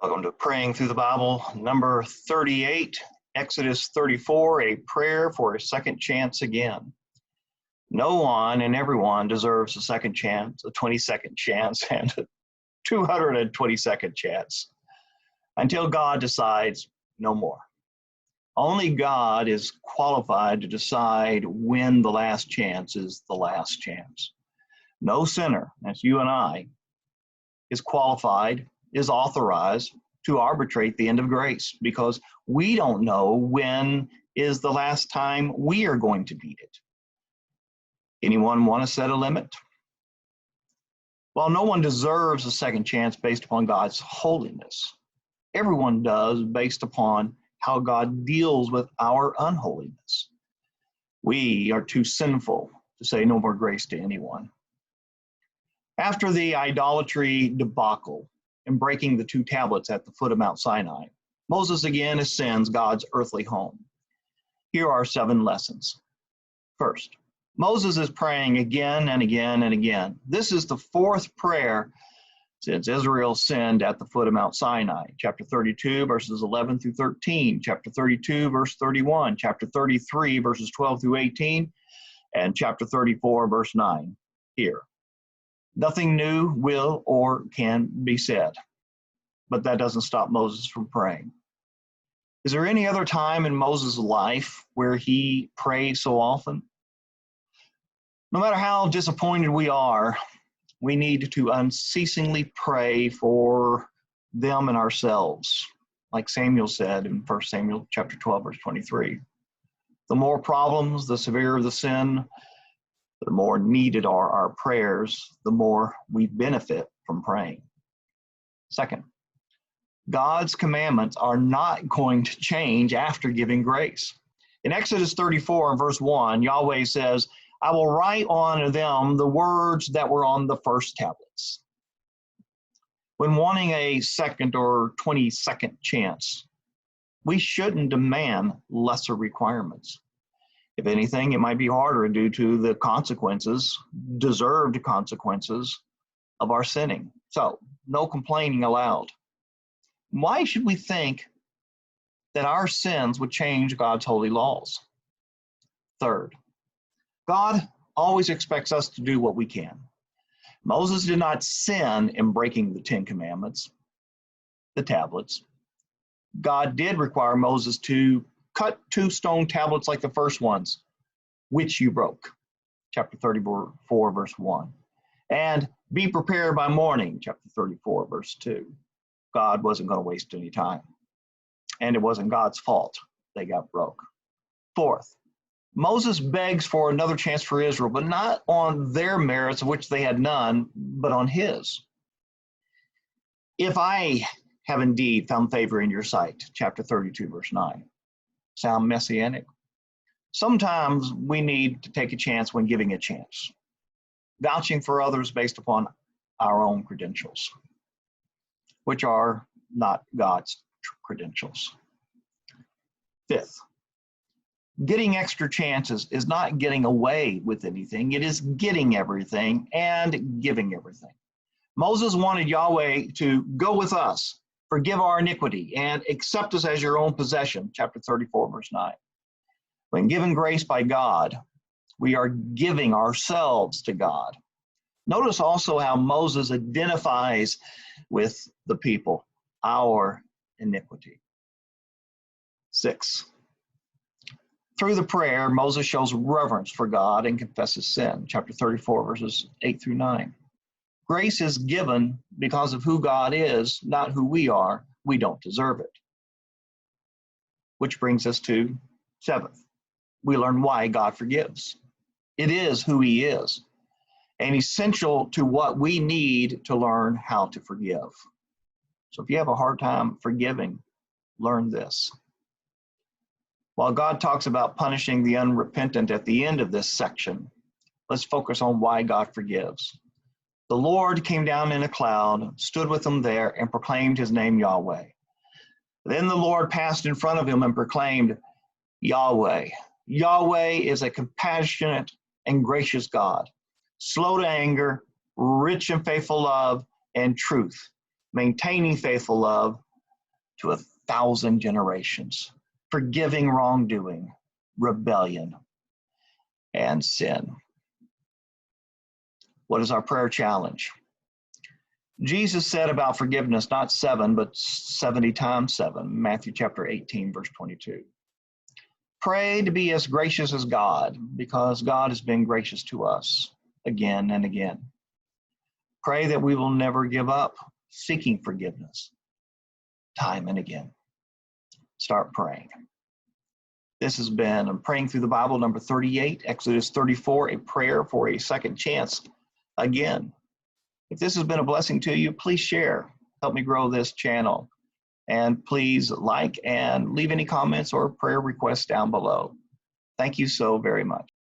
Welcome to Praying Through the Bible, number 38, Exodus 34, a prayer for a second chance again. No one and everyone deserves a second chance, a 22nd chance, and a 222nd chance until God decides no more. Only God is qualified to decide when the last chance is the last chance. No sinner, that's you and I, is qualified, is authorized to arbitrate the end of grace because we don't know when is the last time we are going to need it. Anyone want to set a limit? Well, no one deserves a second chance based upon God's holiness. Everyone does based upon how God deals with our unholiness. We are too sinful to say no more grace to anyone. After the idolatry debacle and breaking the two tablets at the foot of Mount Sinai, Moses again ascends God's earthly home. Here are 7 lessons. First, Moses is praying again and again and again. This is the 4th prayer since Israel sinned at the foot of Mount Sinai. Chapter 32, verses 11 through 13, chapter 32, verse 31, chapter 33, verses 12 through 18, and chapter 34, verse 9 here. Nothing new will or can be said, but that doesn't stop Moses from praying. Is there any other time in Moses' life where he prayed so often? No matter how disappointed we are, we need to unceasingly pray for them and ourselves, like Samuel said in 1 Samuel chapter 12, verse 23. The more problems, the severer the sin, the more needed are our prayers, the more we benefit from praying. Second, God's commandments are not going to change after giving grace. In Exodus 34 and verse 1, Yahweh says, I will write on them the words that were on the first tablets. When wanting a second or 22nd chance, we shouldn't demand lesser requirements. If anything, it might be harder due to the consequences, deserved consequences of our sinning. So, no complaining allowed. Why should we think that our sins would change God's holy laws? Third, God always expects us to do what we can. Moses did not sin in breaking the 10 commandments, the tablets. God did require Moses to cut 2 stone tablets like the first ones, which you broke. Chapter 34, verse 1. And be prepared by morning, chapter 34, verse 2. God wasn't going to waste any time. And it wasn't God's fault they got broke. Fourth, Moses begs for another chance for Israel, but not on their merits, of which they had none, but on his. If I have indeed found favor in your sight, chapter 32, verse 9. Sound messianic? Sometimes we need to take a chance when giving a chance, vouching for others based upon our own credentials, which are not God's credentials. Fifth, getting extra chances is not getting away with anything. It is getting everything and giving everything. Moses wanted Yahweh to go with us, forgive our iniquity, and accept us as your own possession, chapter 34, verse 9. When given grace by God, we are giving ourselves to God. Notice also how Moses identifies with the people, our iniquity. 6. Through the prayer, Moses shows reverence for God and confesses sin, chapter 34, verses 8 through 9. Grace is given because of who God is, not who we are. We don't deserve it. Which brings us to 7th. We learn why God forgives. It is who he is, and essential to what we need to learn how to forgive. So if you have a hard time forgiving, learn this. While God talks about punishing the unrepentant at the end of this section, let's focus on why God forgives. The Lord came down in a cloud, stood with them there, and proclaimed his name Yahweh. Then the Lord passed in front of him and proclaimed, Yahweh. Yahweh is a compassionate and gracious God, slow to anger, rich in faithful love and truth, maintaining faithful love to 1,000 generations, forgiving wrongdoing, rebellion, and sin. What is our prayer challenge? Jesus said about forgiveness, not 7, but 70 times 7, Matthew chapter 18, verse 22. Pray to be as gracious as God, because God has been gracious to us again and again. Pray that we will never give up seeking forgiveness time and again. Start praying. This has been Praying Through the Bible, number 38, Exodus 34, a prayer for a second chance again. If this has been a blessing to you, please share. Help me grow this channel. And please like and leave any comments or prayer requests down below. Thank you so very much.